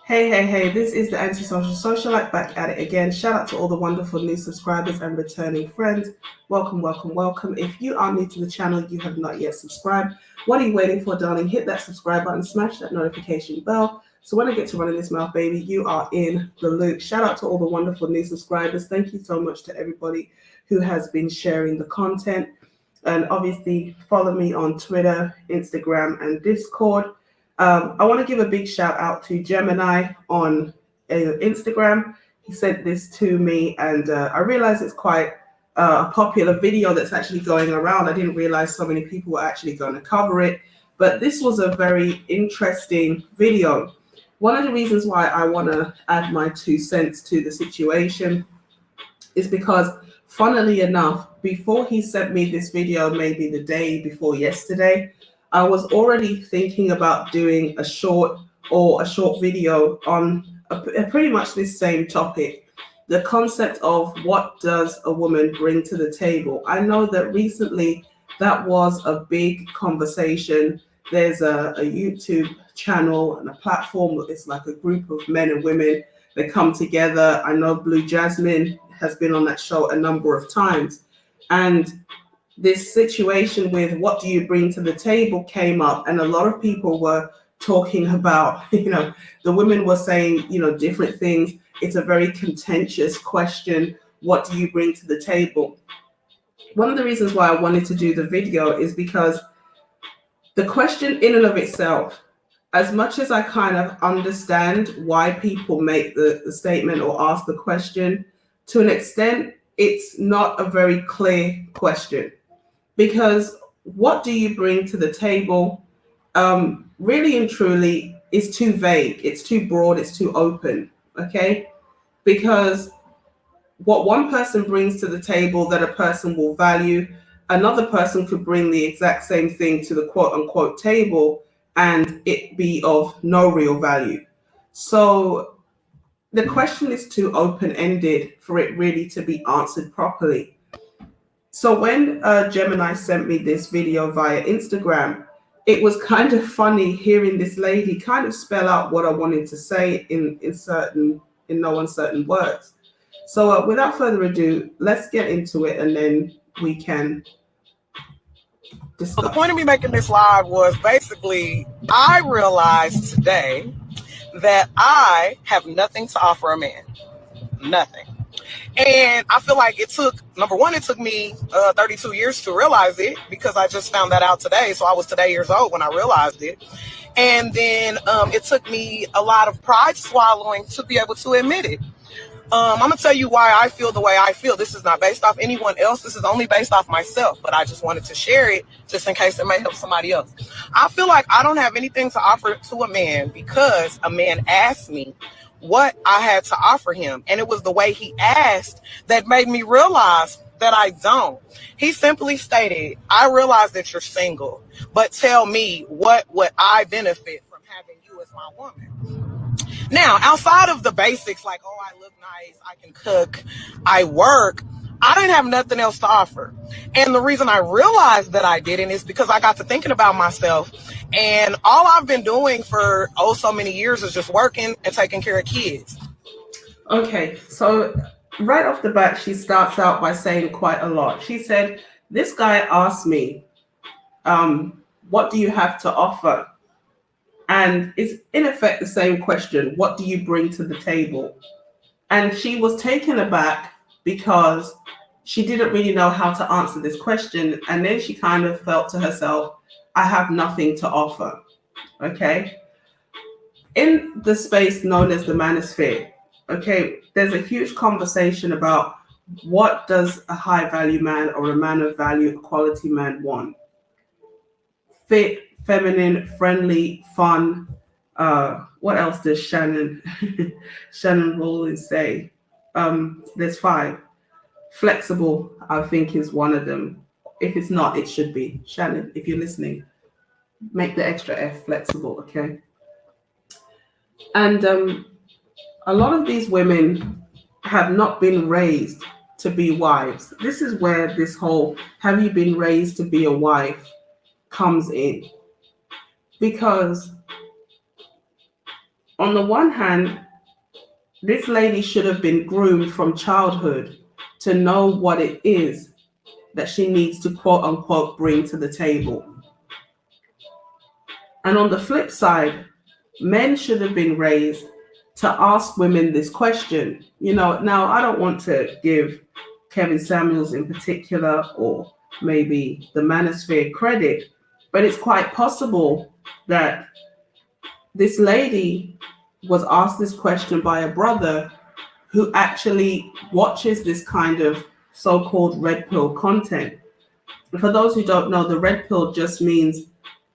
Hey, this is the Antisocial Socialite back at it again. Shout out to all the wonderful new subscribers and returning friends. Welcome. If you are new to the channel, you have not yet subscribed. What are you waiting for, darling? Hit that subscribe button, smash that notification bell. So when I get to running this mouth, baby, you are in the loop. Shout out to all the wonderful new subscribers. Thank you so much to everybody who has been sharing the content. And obviously, follow me on Twitter, Instagram, and Discord. I want to give a big shout out to Gemini on Instagram. He sent this to me, and I realized it's quite a popular video that's actually going around. I didn't realize so many people were actually going to cover it, but this was a very interesting video. One of the reasons why I want to add my 2 cents to the situation is because, funnily enough, before he sent me this video, maybe the day before yesterday, I was already thinking about doing a short video on pretty much this same topic, the concept of what does a woman bring to the table. I know that recently that was a big conversation. There's a YouTube channel and a platform. It's like a group of men and women that come together. I know Blue Jasmine has been on that show a number of times. And this situation with what do you bring to the table came up, and a lot of people were talking about, the women were saying, different things. It's a very contentious question. What do you bring to the table? One of the reasons why I wanted to do the video is because the question in and of itself, as much as I kind of understand why people make the statement or ask the question, to an extent, it's not a very clear question. Because what do you bring to the table, really and truly, is too vague. It's too broad. It's too open. Okay? Because what one person brings to the table that a person will value, another person could bring the exact same thing to the quote unquote table and it be of no real value. So the question is too open-ended for it really to be answered properly. So when Gemini sent me this video via Instagram, it was kind of funny hearing this lady kind of spell out what I wanted to say in no uncertain words. So without further ado, let's get into it and then we can discuss. So the point of me making this live was basically I realized today that I have nothing to offer a man. Nothing. And I feel like it took me 32 years to realize it, because I just found that out today. So I was today years old when I realized it. And then it took me a lot of pride swallowing to be able to admit it. I'm going to tell you why I feel the way I feel. This is not based off anyone else. This is only based off myself. But I just wanted to share it just in case it may help somebody else. I feel like I don't have anything to offer to a man because a man asked me what I had to offer him. And it was the way he asked that made me realize that I don't. He simply stated, I realize that you're single, but tell me what would I benefit from having you as my woman? Now, outside of the basics, like, oh, I look nice, I can cook, I work, I didn't have nothing else to offer. And the reason I realized that I didn't is because I got to thinking about myself. And all I've been doing for so many years is just working and taking care of kids. Okay, so right off the bat, she starts out by saying quite a lot. She said, this guy asked me, what do you have to offer? And it's in effect the same question. What do you bring to the table? And she was taken aback because she didn't really know how to answer this question. And then she kind of felt to herself, I have nothing to offer. Okay. In the space known as the manosphere, okay, there's a huge conversation about what does a high value man or a man of value, a quality man want? Fit, feminine, friendly, fun. What else does Shannon Rowland say? There's 5. Flexible, I think, is one of them. If it's not, it should be. Shannon, if you're listening, make the extra F flexible, okay? And a lot of these women have not been raised to be wives. This is where this whole have you been raised to be a wife comes in. Because on the one hand, this lady should have been groomed from childhood to know what it is that she needs to quote unquote bring to the table. And on the flip side, men should have been raised to ask women this question. Now I don't want to give Kevin Samuels in particular, or maybe the manosphere, credit, but it's quite possible that this lady was asked this question by a brother who actually watches this kind of so-called red pill content. For those who don't know, the red pill just means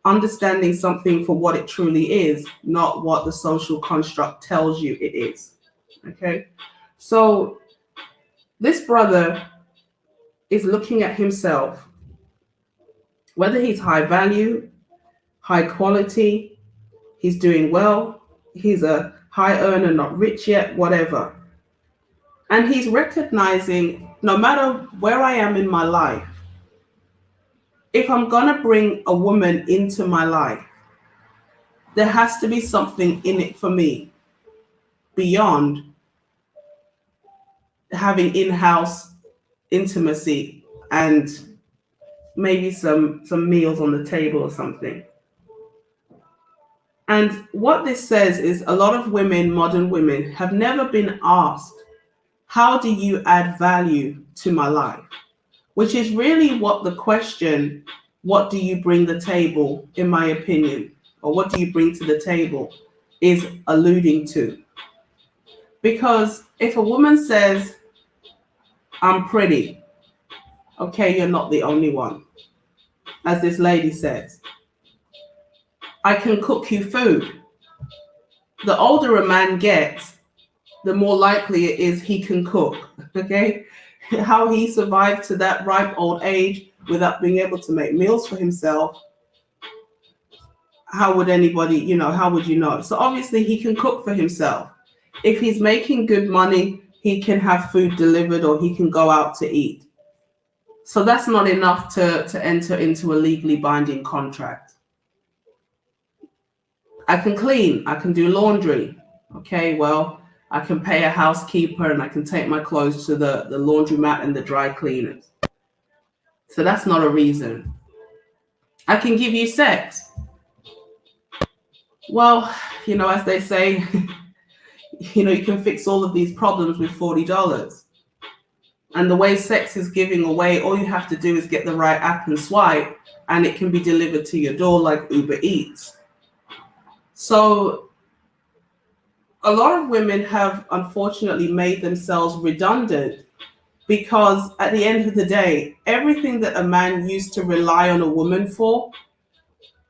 understanding something for what it truly is, not what the social construct tells you it is. Okay? So this brother is looking at himself, whether he's high value, high quality, he's doing well, he's a high earner, not rich yet, whatever. And he's recognizing, no matter where I am in my life, if I'm going to bring a woman into my life, there has to be something in it for me beyond having in-house intimacy and maybe some meals on the table or something. And what this says is a lot of women, modern women, have never been asked, how do you add value to my life? Which is really what the question, what do you bring to the table, in my opinion, or what do you bring to the table, is alluding to. Because if a woman says, I'm pretty, okay, you're not the only one. As this lady says, I can cook you food. The older a man gets, the more likely it is he can cook, okay? How he survived to that ripe old age without being able to make meals for himself, how would anybody, how would you know? So obviously he can cook for himself. If he's making good money, he can have food delivered or he can go out to eat. So that's not enough to enter into a legally binding contract. I can clean, I can do laundry. Okay, well, I can pay a housekeeper and I can take my clothes to the laundromat and the dry cleaners. So that's not a reason. I can give you sex. Well, as they say, you can fix all of these problems with $40. And the way sex is giving away, all you have to do is get the right app and swipe, and it can be delivered to your door like Uber Eats. So a lot of women have unfortunately made themselves redundant because at the end of the day, everything that a man used to rely on a woman for,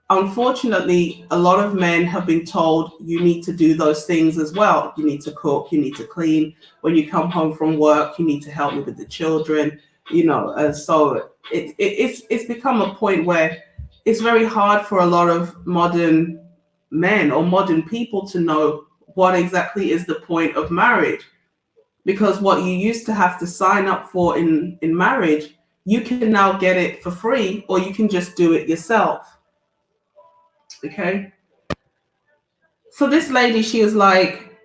unfortunately, a lot of men have been told you need to do those things as well. You need to cook, you need to clean. When you come home from work, you need to help me with the children, so it's become a point where it's very hard for a lot of modern men or modern people to know what exactly is the point of marriage. Because what you used to have to sign up for in marriage, you can now get it for free, or you can just do it yourself. Okay. So this lady, she was like,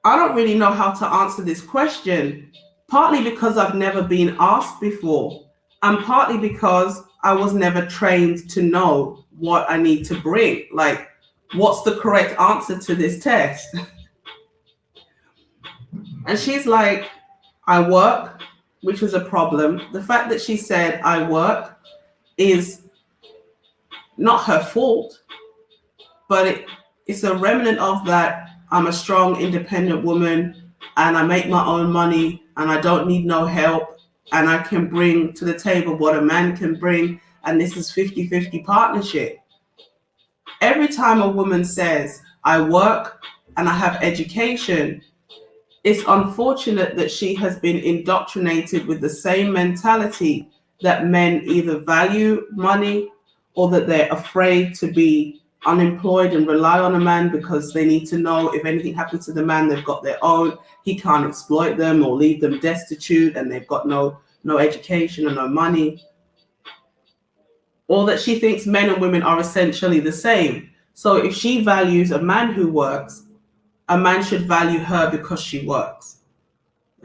I don't really know how to answer this question, partly because I've never been asked before, and partly because I was never trained to know what I need to bring. Like, what's the correct answer to this test? And she's like, I work, which was a problem. The fact that she said I work is not her fault, but it's a remnant of that. I'm a strong, independent woman and I make my own money and I don't need no help and I can bring to the table what a man can bring, and this is 50-50 partnership. Every time a woman says, I work and I have education, it's unfortunate that she has been indoctrinated with the same mentality that men either value money or that they're afraid to be unemployed and rely on a man because they need to know if anything happens to the man, they've got their own. He can't exploit them or leave them destitute and they've got no education and no money. Or that she thinks men and women are essentially the same. So if she values a man who works, a man should value her because she works.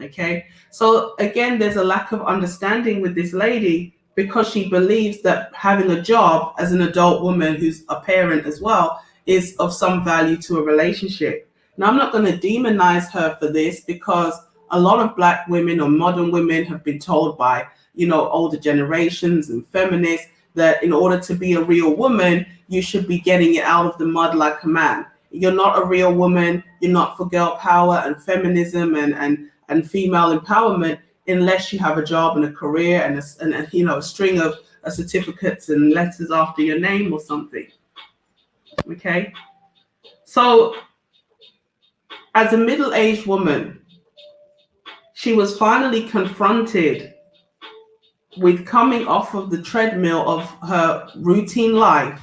Okay. So again, there's a lack of understanding with this lady because she believes that having a job as an adult woman who's a parent as well is of some value to a relationship. Now, I'm not going to demonize her for this because a lot of Black women or modern women have been told by, older generations and feminists that in order to be a real woman, you should be getting it out of the mud like a man. You're not a real woman. You're not for girl power and feminism and female empowerment unless you have a job and a career and a string of certificates and letters after your name or something. Okay. So as a middle-aged woman, she was finally confronted with coming off of the treadmill of her routine life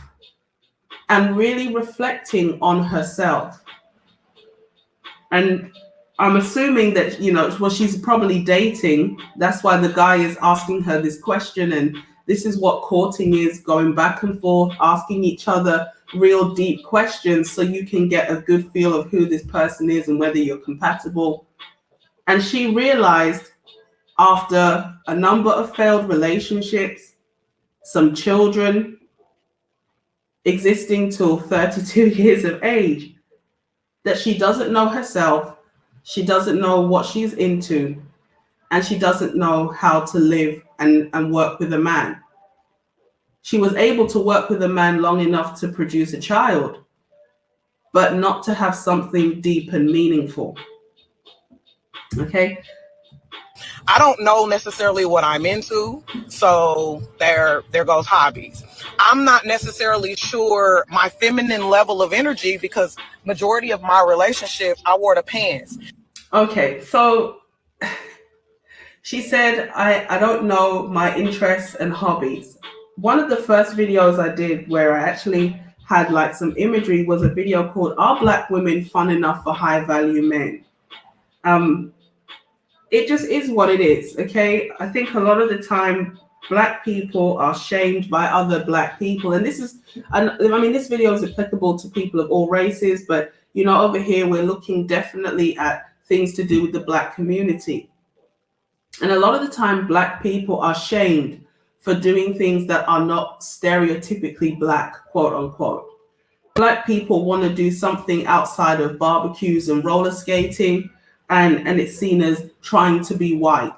and really reflecting on herself. And I'm assuming that, she's probably dating. That's why the guy is asking her this question. And this is what courting is, going back and forth, asking each other real deep questions so you can get a good feel of who this person is and whether you're compatible. And she realized after a number of failed relationships, some children existing till 32 years of age, that she doesn't know herself, she doesn't know what she's into, and she doesn't know how to live and work with a man. She was able to work with a man long enough to produce a child, but not to have something deep and meaningful. Okay? I don't know necessarily what I'm into, so there goes hobbies. I'm not necessarily sure my feminine level of energy because majority of my relationships, I wore the pants. Okay, so she said, I don't know my interests and hobbies. One of the first videos I did where I actually had like some imagery was a video called Are Black Women Fun Enough for High Value Men? It just is what it is, okay? I think a lot of the time Black people are shamed by other Black people. And this video is applicable to people of all races, but over here we're looking definitely at things to do with the Black community. And a lot of the time Black people are shamed for doing things that are not stereotypically Black, quote unquote. Black people want to do something outside of barbecues and roller skating, and it's seen as trying to be white.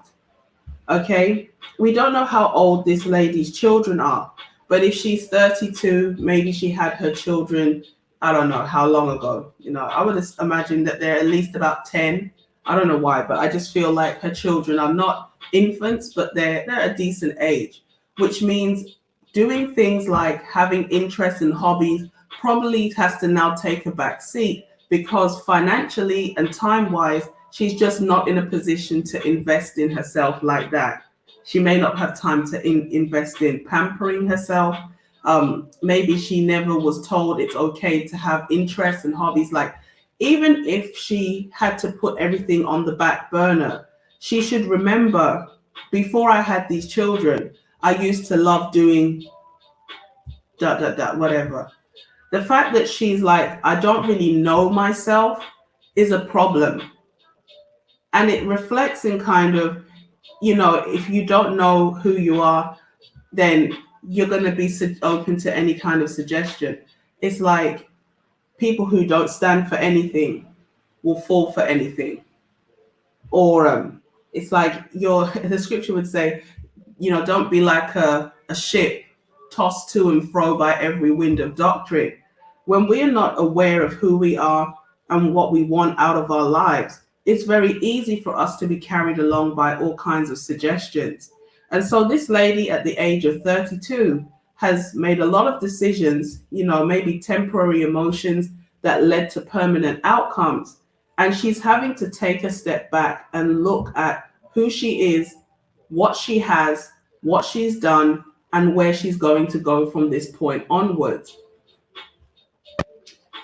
Okay? We don't know how old this lady's children are, but if she's 32, maybe she had her children, I don't know how long ago. I would imagine that they're at least about 10. I don't know why, but I just feel like her children are not infants, but they're a decent age, which means doing things like having interests and hobbies probably has to now take a back seat because financially and time-wise, she's just not in a position to invest in herself like that. She may not have time to invest in pampering herself. Maybe she never was told it's okay to have interests and hobbies. Like, even if she had to put everything on the back burner, she should remember, before I had these children, I used to love doing whatever. The fact that she's like, I don't really know myself is a problem. And it reflects in kind of, if you don't know who you are, then you're going to be open to any kind of suggestion. It's like people who don't stand for anything will fall for anything. Or it's like the scripture would say, don't be like a ship tossed to and fro by every wind of doctrine. When we are not aware of who we are and what we want out of our lives, it's very easy for us to be carried along by all kinds of suggestions. And so this lady at the age of 32 has made a lot of decisions, maybe temporary emotions that led to permanent outcomes. And she's having to take a step back and look at who she is, what she has, what she's done, and where she's going to go from this point onwards.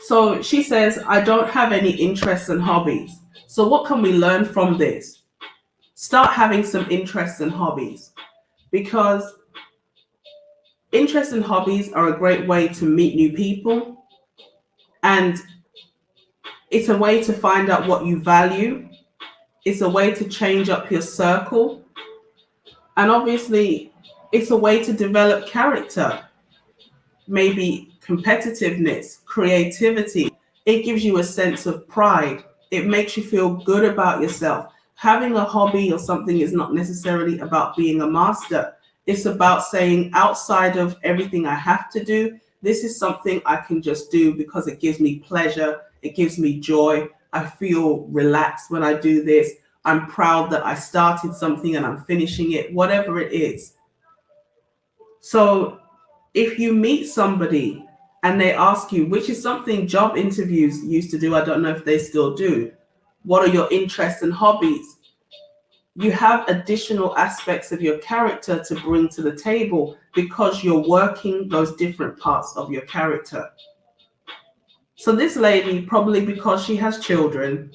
So she says, I don't have any interests and hobbies. So what can we learn from this? Start having some interests and hobbies, because interests and hobbies are a great way to meet new people, And it's a way to find out what you value. It's a way to change up your circle. And obviously, it's a way to develop character, maybe competitiveness, creativity. It gives you a sense of pride. It makes you feel good about yourself. Having a hobby or something is not necessarily about being a master. It's about saying, outside of everything I have to do, this is something I can just do because it gives me pleasure. It gives me joy. I feel relaxed when I do this. I'm proud that I started something and I'm finishing it, whatever it is. So if you meet somebody and they ask you, which is something job interviews used to do, I don't know if they still do, what are your interests and hobbies? You have additional aspects of your character to bring to the table because you're working those different parts of your character. So this lady, probably because she has children,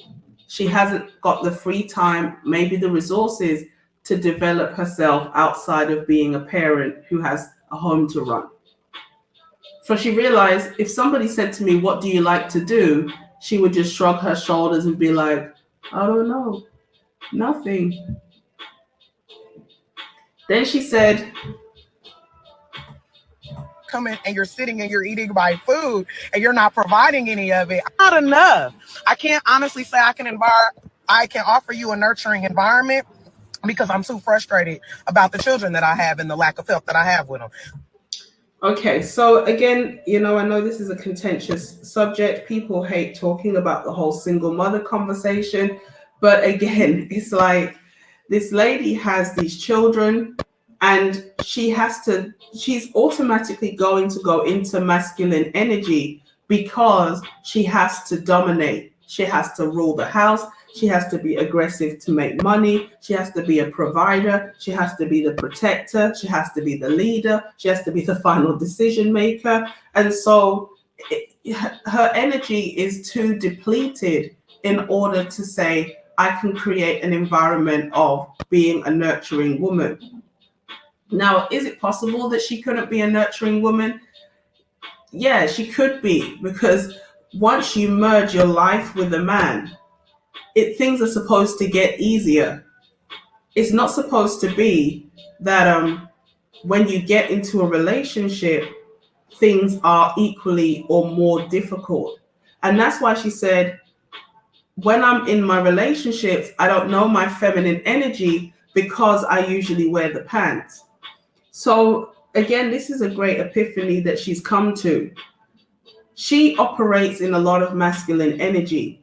she hasn't got the free time, maybe the resources to develop herself outside of being a parent who has a home to run. So she realized if somebody said to me, what do you like to do? She would just shrug her shoulders and be like, I don't know, nothing. Then she said, come in and you're sitting and you're eating my food and you're not providing any of it. Not enough. I can't honestly say I can offer you a nurturing environment because I'm too frustrated about the children that I have and the lack of help that I have with them. Okay, so again, I know this is a contentious subject. People hate talking about the whole single mother conversation. But again, it's like this lady has these children and she's automatically going to go into masculine energy because she has to dominate. She has to rule the house. She has to be aggressive to make money. She has to be a provider. She has to be the protector. She has to be the leader. She has to be the final decision maker. And so her energy is too depleted in order to say, I can create an environment of being a nurturing woman. Now, is it possible that she couldn't be a nurturing woman? Yeah, she could be, because once you merge your life with a man, things are supposed to get easier. It's not supposed to be that when you get into a relationship, things are equally or more difficult. And that's why she said, when I'm in my relationships, I don't know my feminine energy because I usually wear the pants. So again, this is a great epiphany that she's come to. She operates in a lot of masculine energy.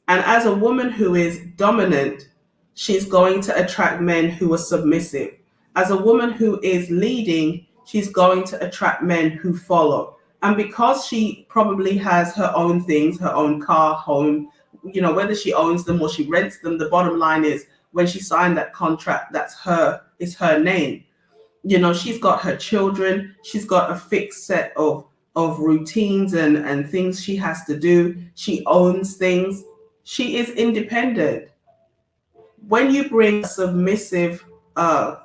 And as a woman who is dominant, she's going to attract men who are submissive. As a woman who is leading, she's going to attract men who follow. And because she probably has her own things, her own car, home, whether she owns them or she rents them, the bottom line is when she signed that contract, it's her name. She's got her children, she's got a fixed set of routines and things she has to do. She owns things. She is independent. When you bring a submissive, I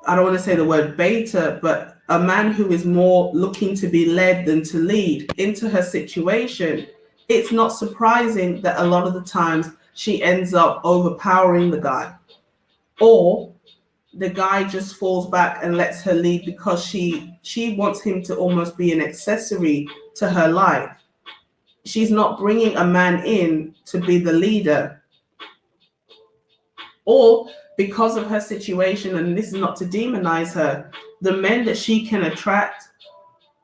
don't want to say the word beta, but a man who is more looking to be led than to lead into her situation, it's not surprising that a lot of the times she ends up overpowering the guy. Or the guy just falls back and lets her lead because she wants him to almost be an accessory to her life. She's not bringing a man in to be the leader. Or because of her situation, and this is not to demonize her, the men that she can attract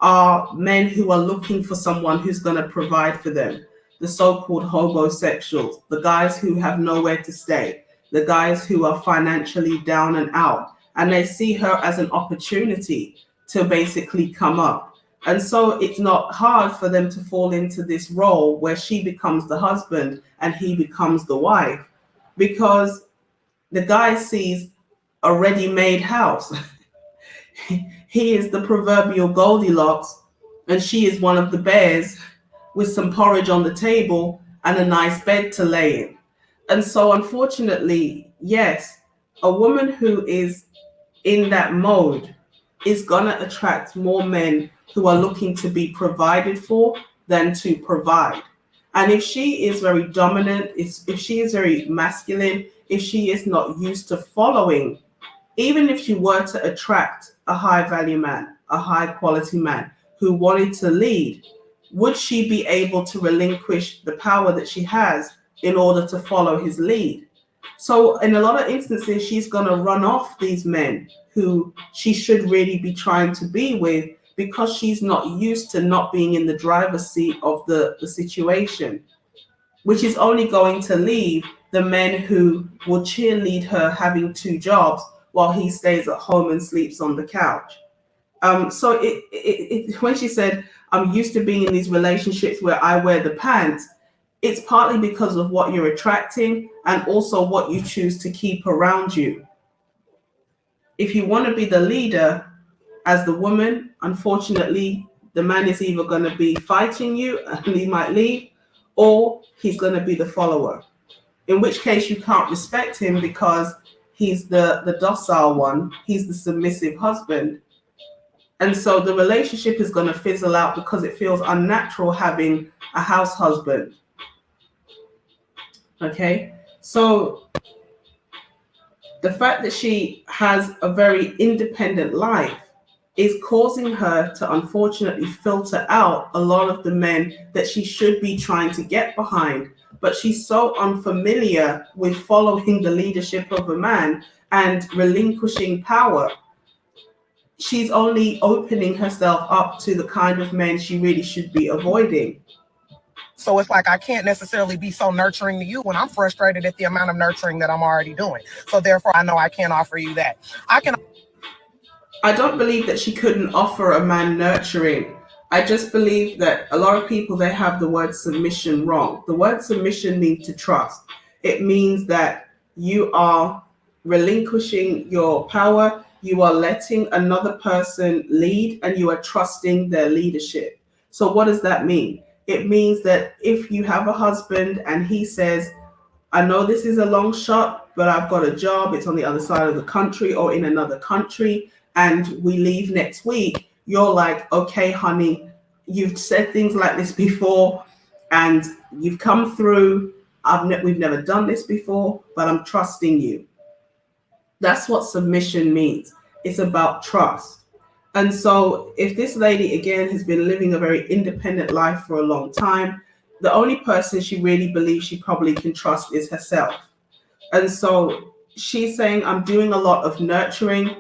are men who are looking for someone who's going to provide for them. The so-called homosexuals, the guys who have nowhere to stay, the guys who are financially down and out, and they see her as an opportunity to basically come up. And so it's not hard for them to fall into this role where she becomes the husband and he becomes the wife, because the guy sees a ready-made house. He is the proverbial Goldilocks, and she is one of the bears with some porridge on the table and a nice bed to lay in. And so unfortunately, yes, a woman who is in that mode is going to attract more men who are looking to be provided for than to provide. And if she is very dominant, if she is very masculine, if she is not used to following, even if she were to attract a high value man, a high quality man who wanted to lead, would she be able to relinquish the power that she has in order to follow his lead? So, in a lot of instances, she's going to run off these men who she should really be trying to be with because she's not used to not being in the driver's seat of the situation, which is only going to leave the men who will cheerlead her having two jobs while he stays at home and sleeps on the couch. So when she said, I'm used to being in these relationships where I wear the pants, it's partly because of what you're attracting and also what you choose to keep around you. If you want to be the leader as the woman, unfortunately, the man is either going to be fighting you and he might leave, or he's going to be the follower. In which case you can't respect him because he's the docile one, he's the submissive husband. And so the relationship is going to fizzle out because it feels unnatural having a house husband. Okay, so the fact that she has a very independent life is causing her to unfortunately filter out a lot of the men that she should be trying to get behind. But she's so unfamiliar with following the leadership of a man and relinquishing power. She's only opening herself up to the kind of men she really should be avoiding. So it's like I can't necessarily be so nurturing to you when I'm frustrated at the amount of nurturing that I'm already doing. So therefore, I know I can't offer you that. I don't believe that she couldn't offer a man nurturing. I just believe that a lot of people, they have the word submission wrong. The word submission means to trust. It means that you are relinquishing your power, you are letting another person lead, and you are trusting their leadership. So what does that mean? It means that if you have a husband and he says, I know this is a long shot, but I've got a job, it's on the other side of the country or in another country, and we leave next week, you're like, okay, honey, you've said things like this before and you've come through. We've never done this before, but I'm trusting you. That's what submission means. It's about trust. And so if this lady, again, has been living a very independent life for a long time, the only person she really believes she probably can trust is herself. And so she's saying, I'm doing a lot of nurturing.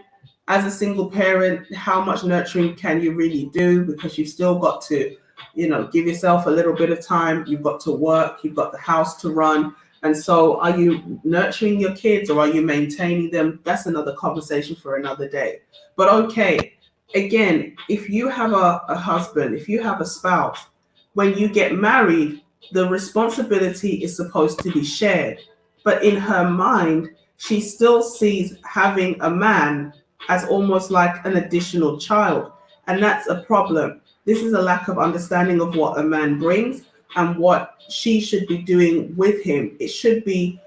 As a single parent, how much nurturing can you really do? Because you've still got to, give yourself a little bit of time. You've got to work. You've got the house to run. And so are you nurturing your kids or are you maintaining them? That's another conversation for another day. But okay, again, if you have a husband, if you have a spouse, when you get married, the responsibility is supposed to be shared. But in her mind, she still sees having a man as almost like an additional child. And that's a problem. This is a lack of understanding of what a man brings and what she should be doing with him. It should be,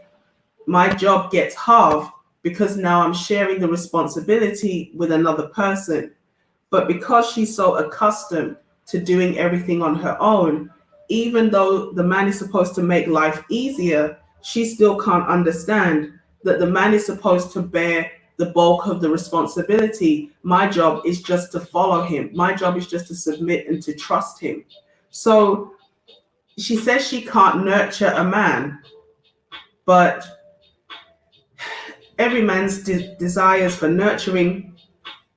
my job gets halved because now I'm sharing the responsibility with another person. But because she's so accustomed to doing everything on her own, even though the man is supposed to make life easier, she still can't understand that the man is supposed to bear the bulk of the responsibility. My job is just to follow him. My job is just to submit and to trust him. So she says she can't nurture a man, but every man's desires for nurturing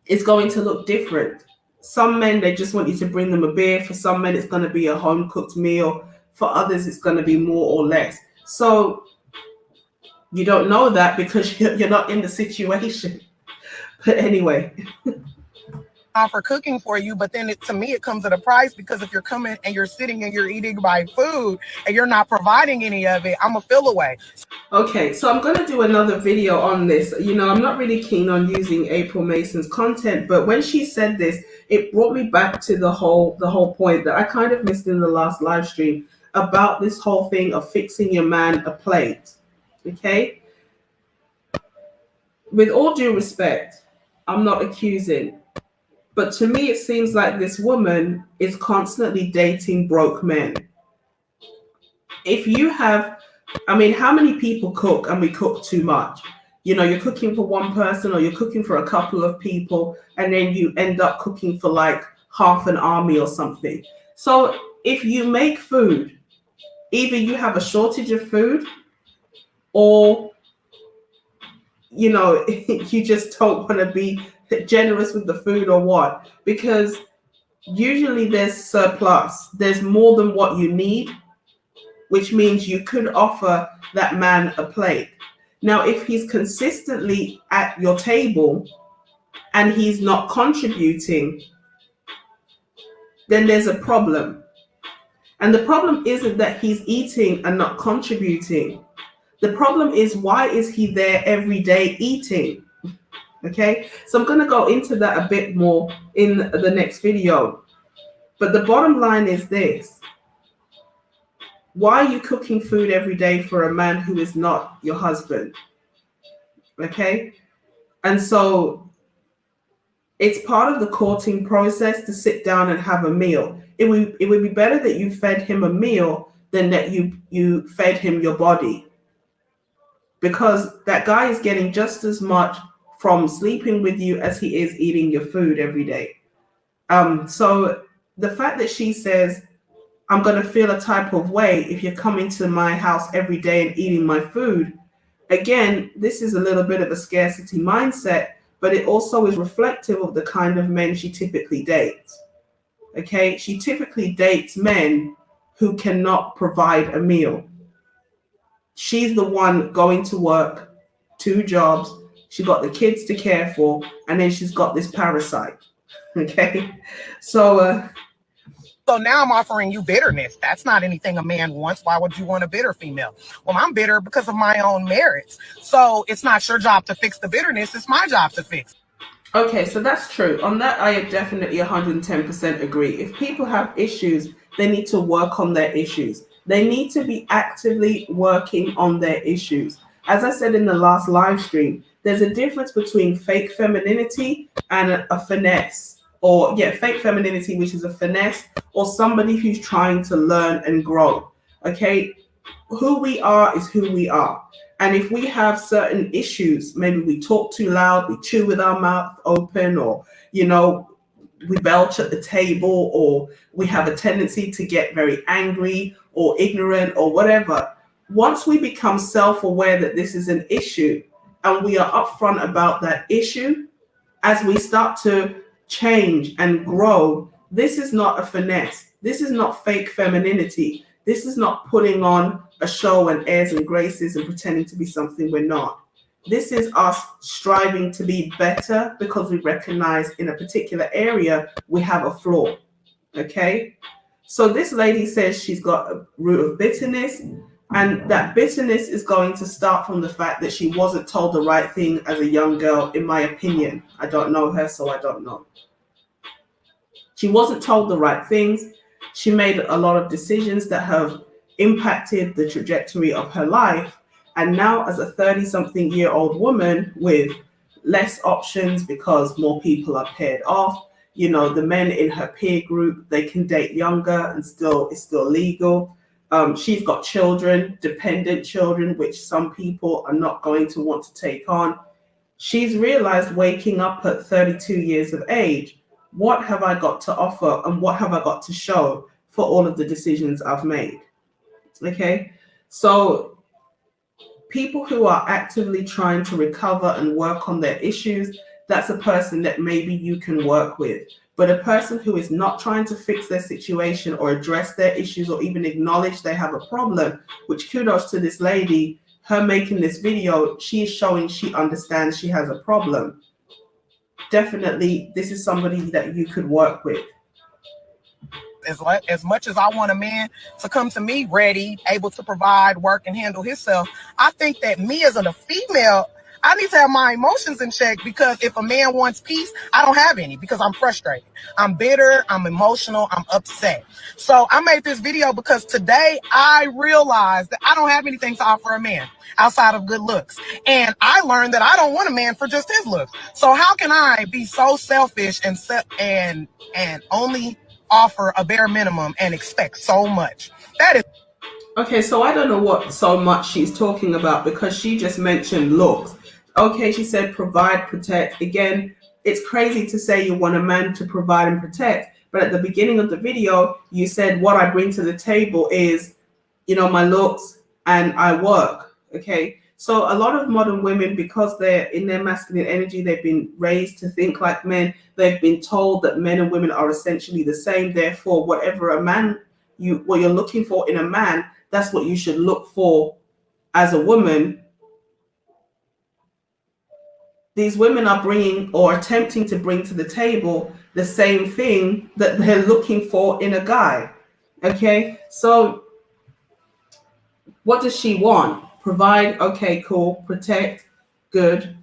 is going to look different. Some men, they just want you to bring them a beer. For some men, it's going to be a home-cooked meal. For others, it's going to be more or less. So you don't know that because you're not in the situation. But anyway. For cooking for you, but then to me it comes at a price, because if you're coming and you're sitting and you're eating my food and you're not providing any of it, I'm a feel away. Okay, so I'm going to do another video on this. I'm not really keen on using April Mason's content, but when she said this, it brought me back to the whole point that I kind of missed in the last live stream about this whole thing of fixing your man a plate. Okay? With all due respect, I'm not accusing, But to me, it seems like this woman is constantly dating broke men. If you have, I mean, how many people cook and we cook too much? You know, you're cooking for one person or you're cooking for a couple of people, and then you end up cooking for like half an army or something. So if you make food, either you have a shortage of food or, you know, you just don't want to be generous with the food or what, because usually there's surplus, there's more than what you need, which means you could offer that man a plate. Now, if he's consistently at your table and he's not contributing, then there's a problem. And the problem isn't that he's eating and not contributing. The problem is, why is he there every day eating? Okay, so I'm going to go into that a bit more in the next video. But the bottom line is this: why are you cooking food every day for a man who is not your husband? Okay, and so it's part of the courting process to sit down and have a meal. It would be better that you fed him a meal than that you fed him your body, because that guy is getting just as much from sleeping with you as he is eating your food every day. So the fact that she says, I'm going to feel a type of way if you're coming to my house every day and eating my food, again, this is a little bit of a scarcity mindset, but it also is reflective of the kind of men she typically dates. Okay, she typically dates men who cannot provide a meal. She's the one going to work, 2 jobs, she got the kids to care for, and then she's got this parasite. Okay, so now I'm offering you bitterness. That's not anything a man wants. Why would you want a bitter female? Well, I'm bitter because of my own merits. So it's not your job to fix the bitterness. It's my job to fix. Okay, so that's true. On that, I definitely 110% agree. If people have issues, they need to work on their issues. They need to be actively working on their issues. As I said in the last live stream, there's a difference between fake femininity and a finesse. Or, fake femininity, which is a finesse, or somebody who's trying to learn and grow. Okay, who we are is who we are. And if we have certain issues, maybe we talk too loud, we chew with our mouth open, or, you know, we belch at the table, or we have a tendency to get very angry or ignorant or whatever. Once we become self-aware that this is an issue and we are upfront about that issue, as we start to change and grow, this is not a finesse. This is not fake femininity. This is not putting on a show and airs and graces and pretending to be something we're not. This is us striving to be better because we recognize in a particular area we have a flaw. Okay? So this lady says she's got a root of bitterness, and that bitterness is going to start from the fact that she wasn't told the right thing as a young girl, in my opinion. I don't know her, so I don't know. She wasn't told the right things. She made a lot of decisions that have impacted the trajectory of her life. And now, as a 30-something-year-old woman with less options because more people are paired off, you know, the men in her peer group, they can date younger and it's still legal. She's got children, dependent children, which some people are not going to want to take on. She's realized, waking up at 32 years of age, what have I got to offer and what have I got to show for all of the decisions I've made? Okay, so people who are actively trying to recover and work on their issues, that's a person that maybe you can work with. But a person who is not trying to fix their situation or address their issues or even acknowledge they have a problem, which kudos to this lady, her making this video, she is showing she understands she has a problem. Definitely, this is somebody that you could work with. As much as I want a man to come to me ready, able to provide, work, and handle himself, I think that me as a female, I need to have my emotions in check, because if a man wants peace, I don't have any, because I'm frustrated. I'm bitter, I'm emotional, I'm upset. So I made this video because today I realized that I don't have anything to offer a man outside of good looks. And I learned that I don't want a man for just his looks. So how can I be so selfish and only offer a bare minimum and expect so much? That is Okay, so I don't know what so much she's talking about, because she just mentioned looks. Okay, she said provide, protect. Again, it's crazy to say you want a man to provide and protect, but at the beginning of the video, you said what I bring to the table is, my looks and I work. Okay, so a lot of modern women, because they're in their masculine energy, they've been raised to think like men. They've been told that men and women are essentially the same. Therefore, whatever a man what you're looking for in a man, that's what you should look for as a woman. These women are bringing or attempting to bring to the table the same thing that they're looking for in a guy. Okay, so what does she want? Provide, okay, cool. Protect, good.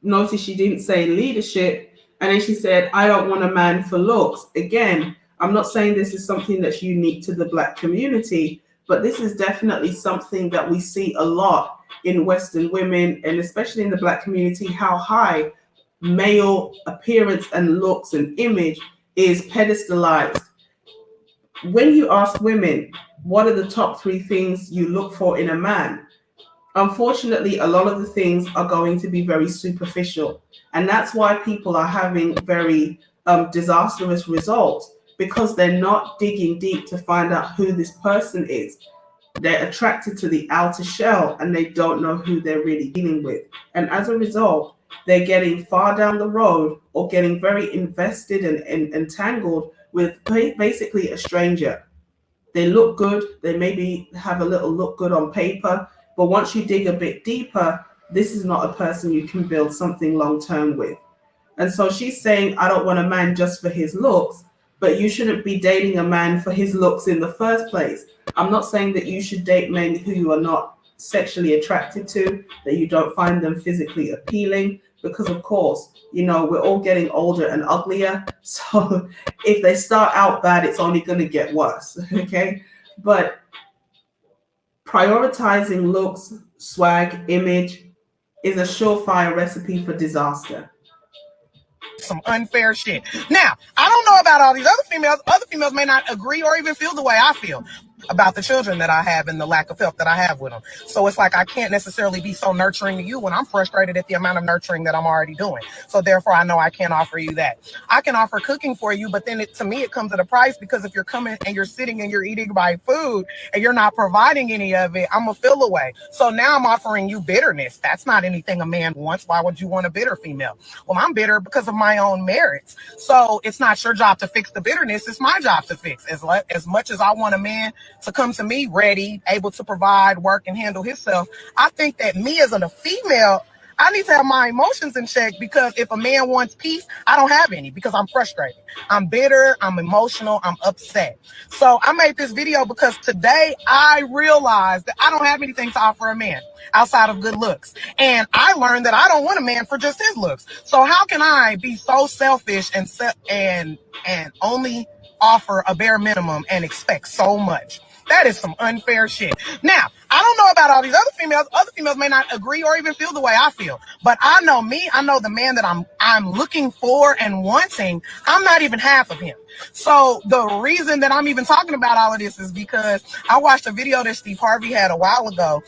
Notice she didn't say leadership. And then she said, I don't want a man for looks. Again, I'm not saying this is something that's unique to the Black community, but this is definitely something that we see a lot in Western women, and especially in the Black community, how high male appearance and looks and image is pedestalized. When you ask women, what are the top 3 things you look for in a man? Unfortunately, a lot of the things are going to be very superficial. And that's why people are having very disastrous results, because they're not digging deep to find out who this person is. They're attracted to the outer shell and they don't know who they're really dealing with. And as a result, they're getting far down the road or getting very invested and entangled with basically a stranger. They look good, they maybe have a little look good on paper, but once you dig a bit deeper, this is not a person you can build something long term with. And so she's saying, I don't want a man just for his looks, but you shouldn't be dating a man for his looks in the first place. I'm not saying that you should date men who you are not sexually attracted to, that you don't find them physically appealing, because of course, we're all getting older and uglier. So if they start out bad, it's only going to get worse. Okay. But prioritizing looks, swag, image is a surefire recipe for disaster. Some unfair shit. Now, I don't know about all these other females. Other females may not agree or even feel the way I feel about the children that I have and the lack of help that I have with them. So it's like I can't necessarily be so nurturing to you when I'm frustrated at the amount of nurturing that I'm already doing. So therefore, I know I can't offer you that. I can offer cooking for you, but then to me, it comes at a price, because if you're coming and you're sitting and you're eating my food and you're not providing any of it, I'm a feel away. So now I'm offering you bitterness. That's not anything a man wants. Why would you want a bitter female? Well, I'm bitter because of my own merits. So it's not your job to fix the bitterness. It's my job to fix. As much as I want a man to come to me ready, able to provide, work, and handle himself, I think that me as a female, I need to have my emotions in check, because if a man wants peace, I don't have any, because I'm frustrated. I'm bitter, I'm emotional, I'm upset. So I made this video because today I realized that I don't have anything to offer a man outside of good looks. And I learned that I don't want a man for just his looks. So how can I be so selfish and only offer a bare minimum and expect so much? That is some unfair shit. Now, I don't know about all these other females. Other females may not agree or even feel the way I feel. But I know me. I know the man that I'm looking for and wanting. I'm not even half of him. So the reason that I'm even talking about all of this is because I watched a video that Steve Harvey had a while ago.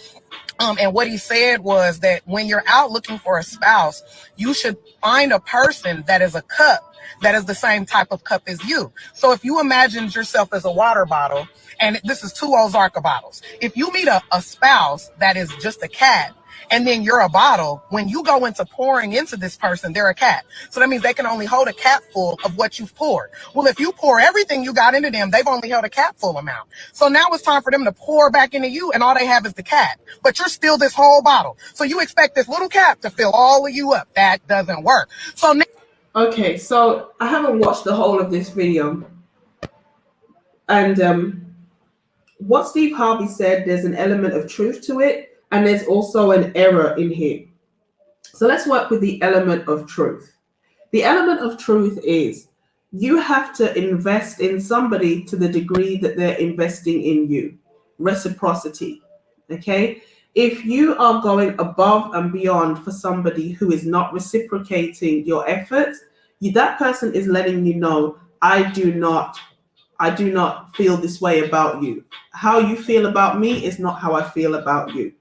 And what he said was that when you're out looking for a spouse, you should find a person that is a cup that is the same type of cup as you. So if you imagined yourself as a water bottle, and this is 2 Ozarka bottles, if you meet a spouse that is just a cat, and then you're a bottle, when you go into pouring into this person, they're a cat. So that means they can only hold a cap full of what you've poured. Well, if you pour everything you got into them, they've only held a cap full amount. So now it's time for them to pour back into you, and all they have is the cap. But you're still this whole bottle. So you expect this little cap to fill all of you up. That doesn't work. So now— Okay, so I haven't watched the whole of this video. And what Steve Harvey said, there's an element of truth to it, and there's also an error in here. So let's work with the element of truth. The element of truth is you have to invest in somebody to the degree that they're investing in you. Reciprocity. Okay. If you are going above and beyond for somebody who is not reciprocating your efforts, that person is letting you know, I do not feel this way about you. How you feel about me is not how I feel about you.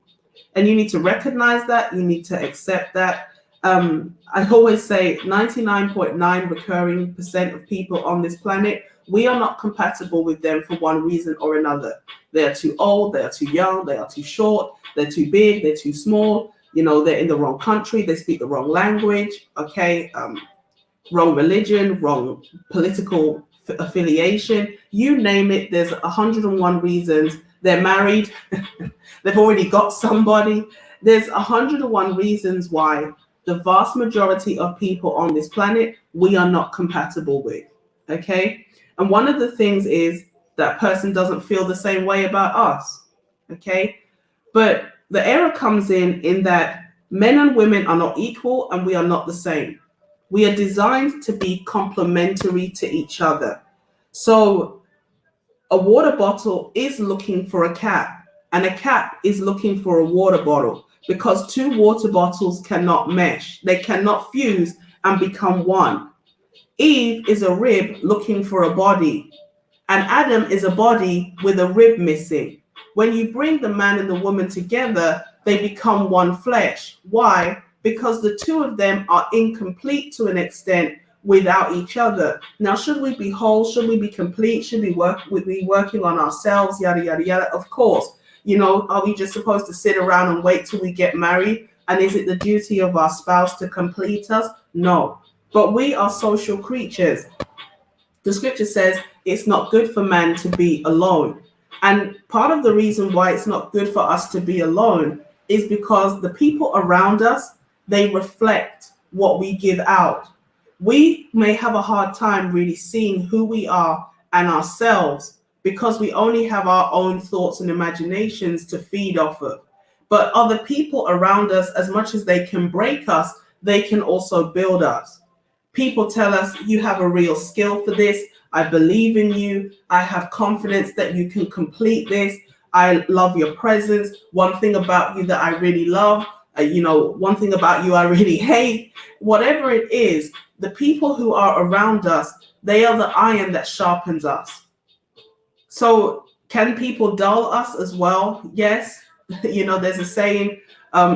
And you need to recognize that. You need to accept that. I always say 99.9 recurring percent of people on this planet, we are not compatible with them for one reason or another. They are too old, they are too young, they are too short, they're too big, they're too small, they're in the wrong country, they speak the wrong language, okay, wrong religion, wrong political affiliation, you name it, there's 101 reasons. They're married, they've already got somebody. There's 101 reasons why the vast majority of people on this planet we are not compatible with. Okay. And one of the things is that person doesn't feel the same way about us. Okay. But the error comes in that men and women are not equal and we are not the same. We are designed to be complementary to each other. So a water bottle is looking for a cap, and a cap is looking for a water bottle because two water bottles cannot mesh, they cannot fuse and become one. Eve is a rib looking for a body, and Adam is a body with a rib missing. When you bring the man and the woman together, they become one flesh. Why? Because the two of them are incomplete to an extent without each other. Now, should we be whole? Should we be complete? Should we be working on ourselves? Yada, yada, yada. Of course. Are we just supposed to sit around and wait till we get married? And is it the duty of our spouse to complete us? No. But we are social creatures. The scripture says it's not good for man to be alone. And part of the reason why it's not good for us to be alone is because the people around us, they reflect what we give out. We may have a hard time really seeing who we are and ourselves because we only have our own thoughts and imaginations to feed off of. But other people around us, as much as they can break us, they can also build us. People tell us, you have a real skill for this. I believe in you. I have confidence that you can complete this. I love your presence. One thing about you that I really love, one thing about you I really hate. Whatever it is, the people who are around us, they are the iron that sharpens us. So can people dull us as well? Yes. There's a saying,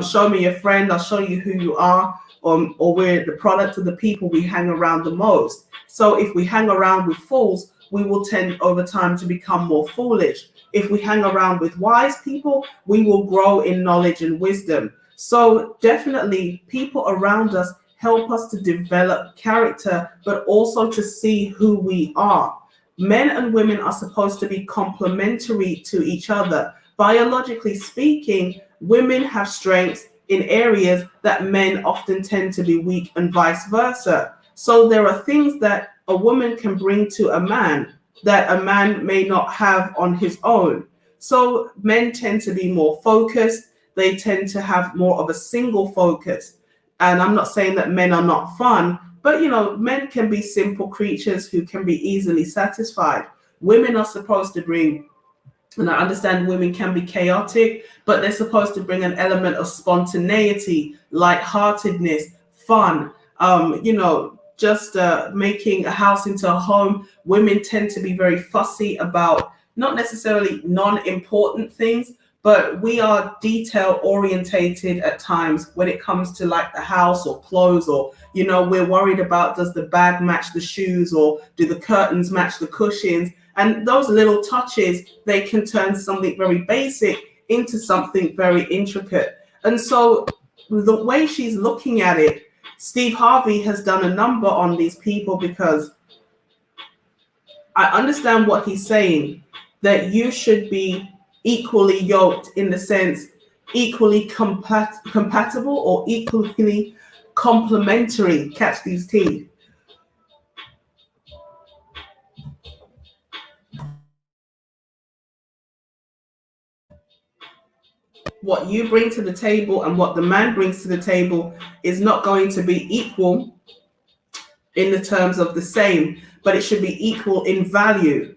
show me your friend, I'll show you who you are. Or we're the product of the people we hang around the most. So if we hang around with fools, we will tend over time to become more foolish. If we hang around with wise people, we will grow in knowledge and wisdom. So definitely people around us help us to develop character, but also to see who we are. Men and women are supposed to be complementary to each other. Biologically speaking, women have strengths in areas that men often tend to be weak and vice versa. So there are things that a woman can bring to a man that a man may not have on his own. So men tend to be more focused. They tend to have more of a single focus. And I'm not saying that men are not fun, but men can be simple creatures who can be easily satisfied. Women are supposed to bring, and I understand women can be chaotic, but they're supposed to bring an element of spontaneity, lightheartedness, fun, just making a house into a home. Women tend to be very fussy about not necessarily non-important things, but we are detail orientated at times when it comes to like the house or clothes, or we're worried about, does the bag match the shoes, or do the curtains match the cushions? And those little touches, they can turn something very basic into something very intricate. And so the way she's looking at it, Steve Harvey has done a number on these people, because I understand what he's saying, that you should be equally yoked, in the sense equally compatible or equally complementary. Catch these teeth. what you bring to the table and what the man brings to the table is not going to be equal in the terms of the same, but it should be equal in value.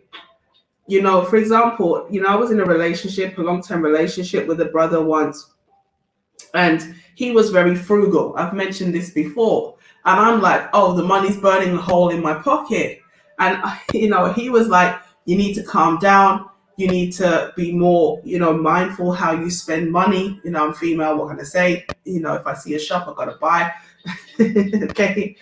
For example, I was in a relationship, a long-term relationship with a brother once, and he was very frugal. I've mentioned this before. And I'm like, oh, the money's burning a hole in my pocket. And, he was like, you need to calm down. You need to be more, mindful how you spend money. I'm female. What can I say? If I see a shop, I got to buy. Okay.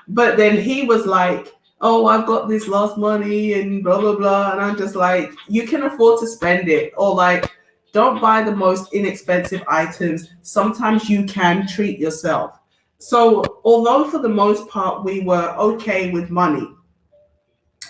But then he was like, oh, I've got this last money and blah, blah, blah. And I'm just like, you can afford to spend it. Or like, don't buy the most inexpensive items. Sometimes you can treat yourself. So although for the most part we were okay with money,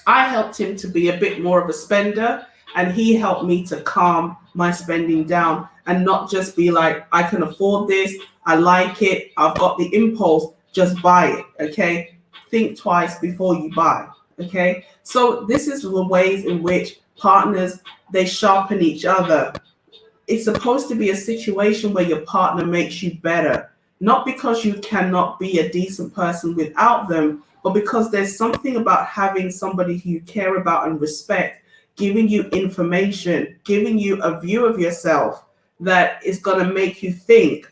I helped him to be a bit more of a spender, and he helped me to calm my spending down and not just be like, I can afford this, I like it, I've got the impulse, just buy it, okay? Think twice before you buy, okay? So this is the ways in which partners, they sharpen each other. It's supposed to be a situation where your partner makes you better, not because you cannot be a decent person without them, but because there's something about having somebody who you care about and respect, giving you information, giving you a view of yourself that is going to make you think,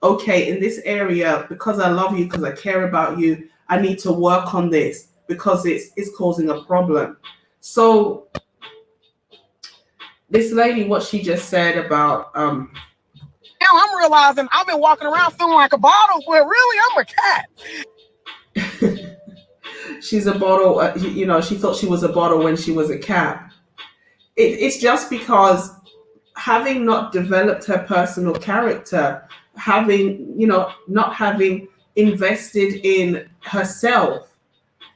okay, in this area, because I love you, because I care about you, I need to work on this because it's causing a problem. So this lady, what she just said about Now I'm realizing I've been walking around feeling like a bottle, but really I'm a cat. She's a bottle, she thought she was a bottle when she was a cat. It's just because having not developed her personal character, not having invested in herself,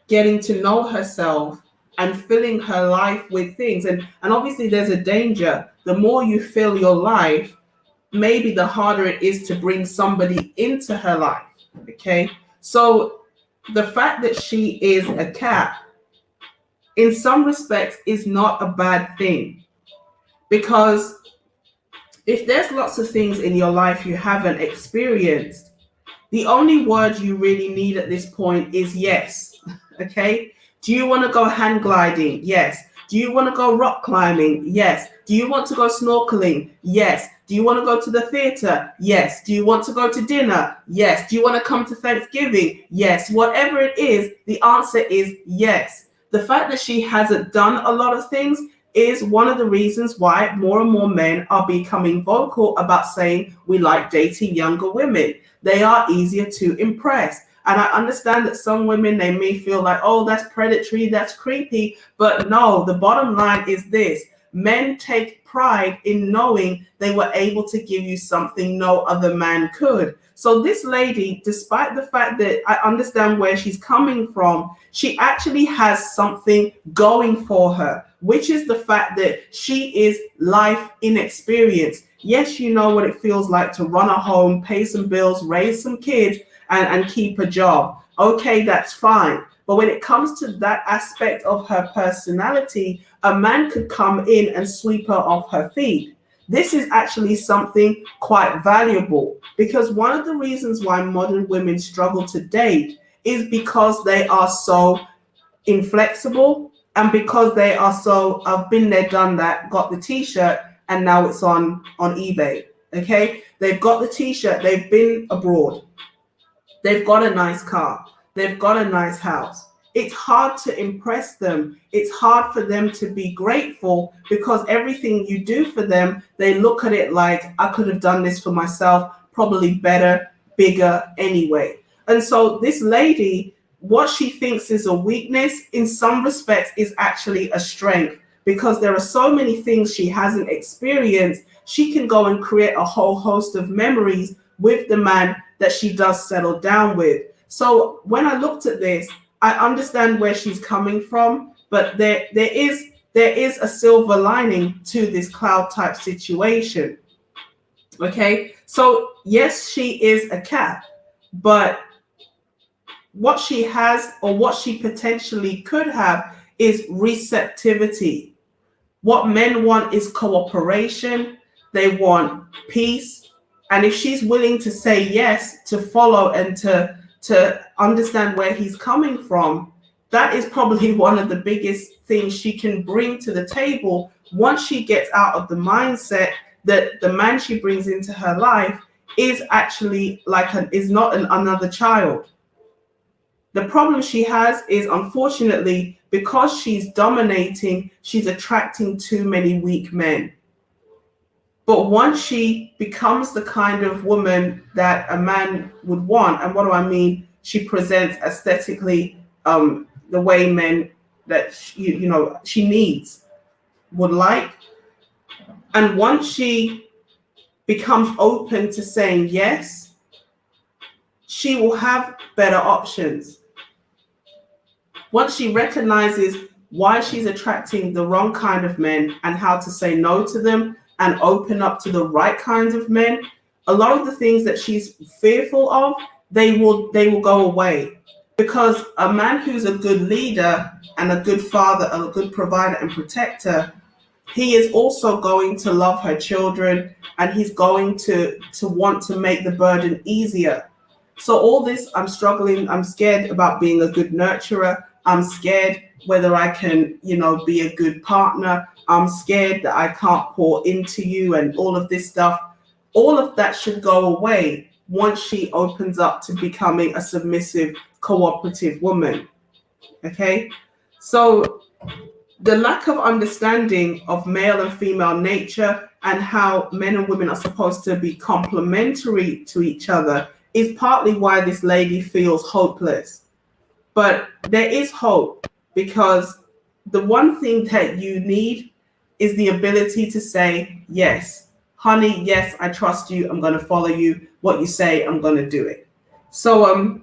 getting to know herself and filling her life with things. And obviously there's a danger. The more you fill your life, maybe the harder it is to bring somebody into her life. Okay. So the fact that she is a cat, in some respects, is not a bad thing. Because if there's lots of things in your life you haven't experienced, the only word you really need at this point is yes. Okay? Do you want to go hang gliding? Yes. Do you want to go rock climbing? Yes. Do you want to go snorkeling? Yes. Do you want to go to the theater? Yes. Do you want to go to dinner? Yes. Do you want to come to Thanksgiving? Yes. Whatever it is, the answer is yes. The fact that she hasn't done a lot of things is one of the reasons why more and more men are becoming vocal about saying we like dating younger women. They are easier to impress. And I understand that some women, they may feel like, oh, that's predatory, that's creepy. But no, the bottom line is this. Men take pride in knowing they were able to give you something no other man could. So this lady, despite the fact that I understand where she's coming from, she actually has something going for her, which is the fact that she is life inexperienced. Yes, you know what it feels like to run a home, pay some bills, raise some kids, and keep a job. Okay, that's fine. But when it comes to that aspect of her personality, a man could come in and sweep her off her feet. This is actually something quite valuable, because one of the reasons why modern women struggle to date is because they are so inflexible, and because they are so, I've been there, done that, got the t-shirt, and now it's on eBay. Okay, they've got the t-shirt, they've been abroad, they've got a nice car, they've got a nice house. It's hard to impress them. It's hard for them to be grateful, because everything you do for them, they look at it like, I could have done this for myself, probably better, bigger anyway. And so this lady, what she thinks is a weakness, in some respects is actually a strength, because there are so many things she hasn't experienced. She can go and create a whole host of memories with the man that she does settle down with. So when I looked at this, I understand where she's coming from, but there is a silver lining to this cloud type situation. Okay, so yes, she is a cat, but what she has, or what she potentially could have, is receptivity. What men want is cooperation. they want peace. And if she's willing to say yes, to follow and to understand where he's coming from, that is probably one of the biggest things she can bring to the table once she gets out of the mindset that the man she brings into her life is actually is not another child. The problem she has is, unfortunately, because she's dominating, she's attracting too many weak men. But once she becomes the kind of woman that a man would want, and what do I mean? She presents aesthetically the way men that she needs, would like. And once she becomes open to saying yes, she will have better options. Once she recognizes why she's attracting the wrong kind of men and how to say no to them and open up to the right kinds of men, a lot of the things that she's fearful of, they will go away. Because a man who's a good leader and a good father, a good provider and protector, he is also going to love her children, and he's going to want to make the burden easier. So all this, I'm struggling. I'm scared about being a good nurturer. I'm scared whether I can, be a good partner. I'm scared that I can't pour into you and all of this stuff. All of that should go away once she opens up to becoming a submissive, cooperative woman. Okay? So the lack of understanding of male and female nature and how men and women are supposed to be complementary to each other is partly why this lady feels hopeless. But there is hope, because the one thing that you need is the ability to say, yes, honey, yes, I trust you. I'm going to follow you. What you say, I'm going to do it. So, and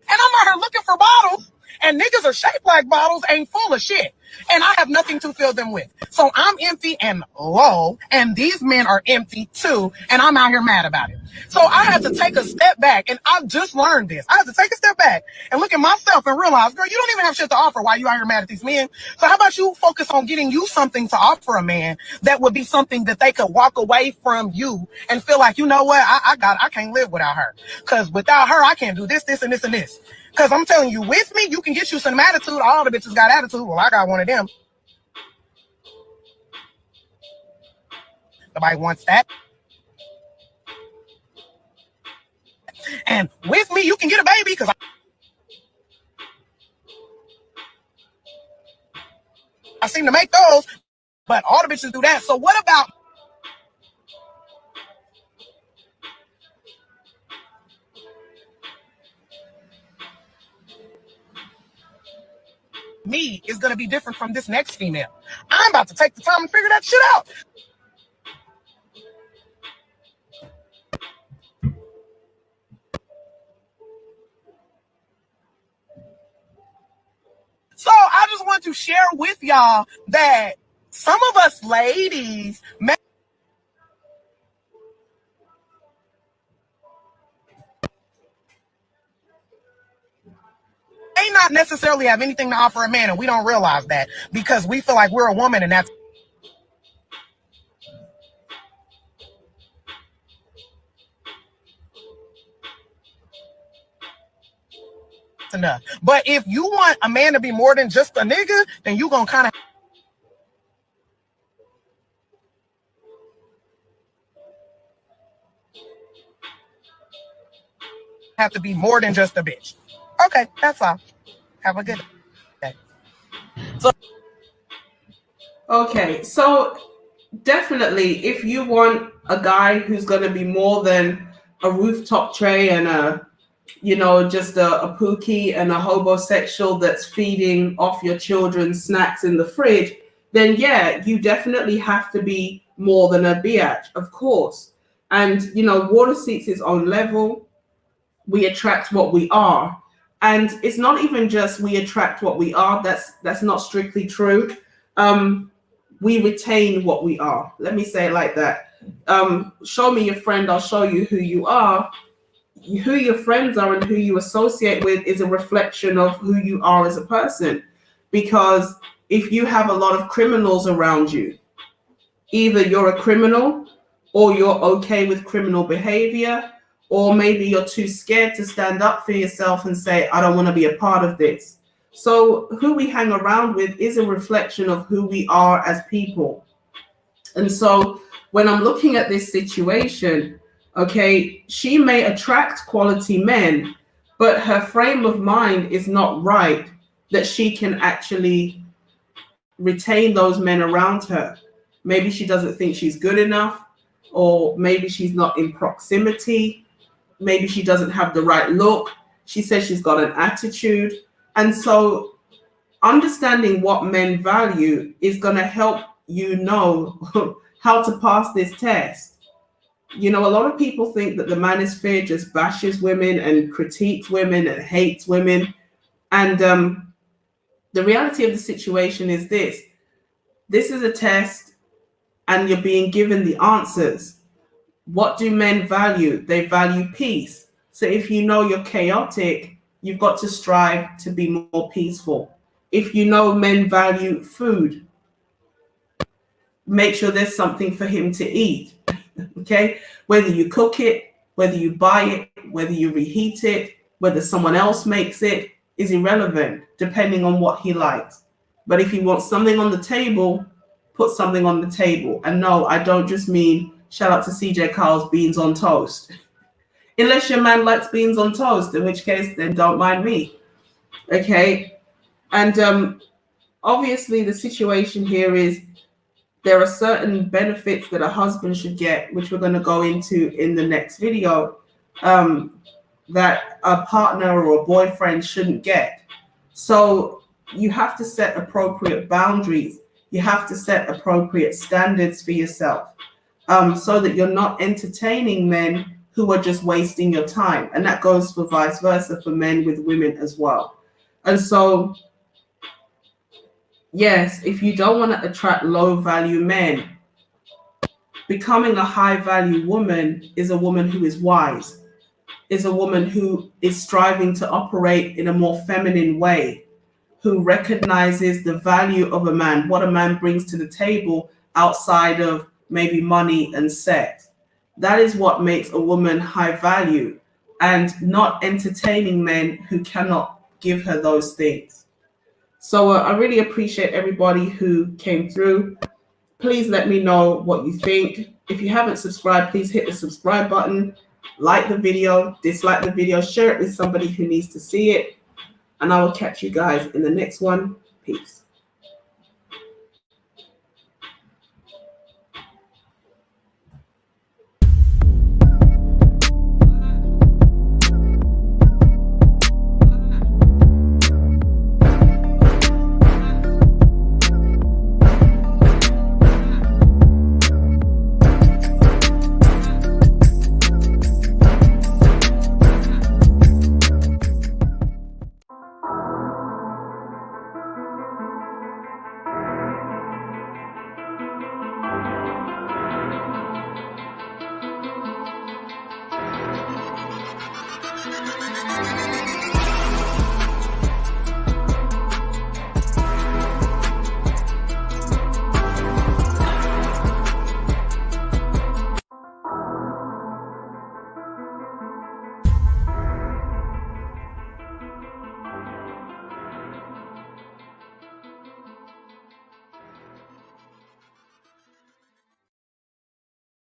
I'm out here looking for bottles, and niggas are shaped like bottles, ain't full of shit. And I have nothing to fill them with. So I'm empty and low, and these men are empty too, and I'm out here mad about it. So I had to take a step back, and I've just learned this. I had to take a step back and look at myself and realize, girl, you don't even have shit to offer. Why you out here mad at these men? So how about you focus on getting you something to offer a man that would be something that they could walk away from you and feel like, you know what, I can't live without her. Because without her, I can't do this, this, and this, and this. Because I'm telling you, with me, you can get you some attitude. All the bitches got attitude. Well, I got one of them. Nobody wants that. And with me, you can get a baby, because I seem to make those. But all the bitches do that. So what about me is going to be different from this next female? I'm about to take the time and figure that shit out. So I just want to share with y'all that some of us ladies may not necessarily have anything to offer a man, and we don't realize that because we feel like we're a woman and that's enough. But if you want a man to be more than just a nigga, then you gonna kind of have to be more than just a bitch. Okay, that's all. Have a good day. So definitely, if you want a guy who's going to be more than a rooftop tray and just a pookie and a homosexual that's feeding off your children's snacks in the fridge, then yeah, you definitely have to be more than a biatch, of course. And water seeks its own level. We attract what we are. And it's not even just we attract what we are. That's not strictly true. We retain what we are. Let me say it like that. Show me your friend, I'll show you who you are. Who your friends are and who you associate with is a reflection of who you are as a person. Because if you have a lot of criminals around you, either you're a criminal or you're okay with criminal behavior, or maybe you're too scared to stand up for yourself and say, I don't want to be a part of this. So who we hang around with is a reflection of who we are as people. And so when I'm looking at this situation, okay, she may attract quality men, but her frame of mind is not right that she can actually retain those men around her. Maybe she doesn't think she's good enough, or maybe she's not in proximity. Maybe she doesn't have the right look. She says she's got an attitude. And so understanding what men value is going to help you know how to pass this test. You know, a lot of people think that the manosphere just bashes women and critiques women and hates women. And the reality of the situation is this. This is a test and you're being given the answers. What do men value? They value peace. So if you know you're chaotic, you've got to strive to be more peaceful. If you know men value food, make sure there's something for him to eat. Okay? Whether you cook it, whether you buy it, whether you reheat it, whether someone else makes it is irrelevant, depending on what he likes. But if he wants something on the table, put something on the table. And no, I don't just mean shout out to CJ Carl's beans on toast. Unless your man likes beans on toast, in which case then don't mind me. Okay? And obviously the situation here is there are certain benefits that a husband should get, which we're going to go into in the next video, that a partner or a boyfriend shouldn't get. So you have to set appropriate boundaries. You have to set appropriate standards for yourself, so that you're not entertaining men who are just wasting your time. And that goes for vice versa for men with women as well. And so, yes, if you don't want to attract low value men, becoming a high value woman is a woman who is wise, is a woman who is striving to operate in a more feminine way, who recognizes the value of a man, what a man brings to the table outside of maybe money and sex. That is what makes a woman high value, and not entertaining men who cannot give her those things. So I really appreciate everybody who came through. Please let me know what you think. If you haven't subscribed, please hit the subscribe button, like the video, dislike the video, share it with somebody who needs to see it. And I will catch you guys in the next one. Peace.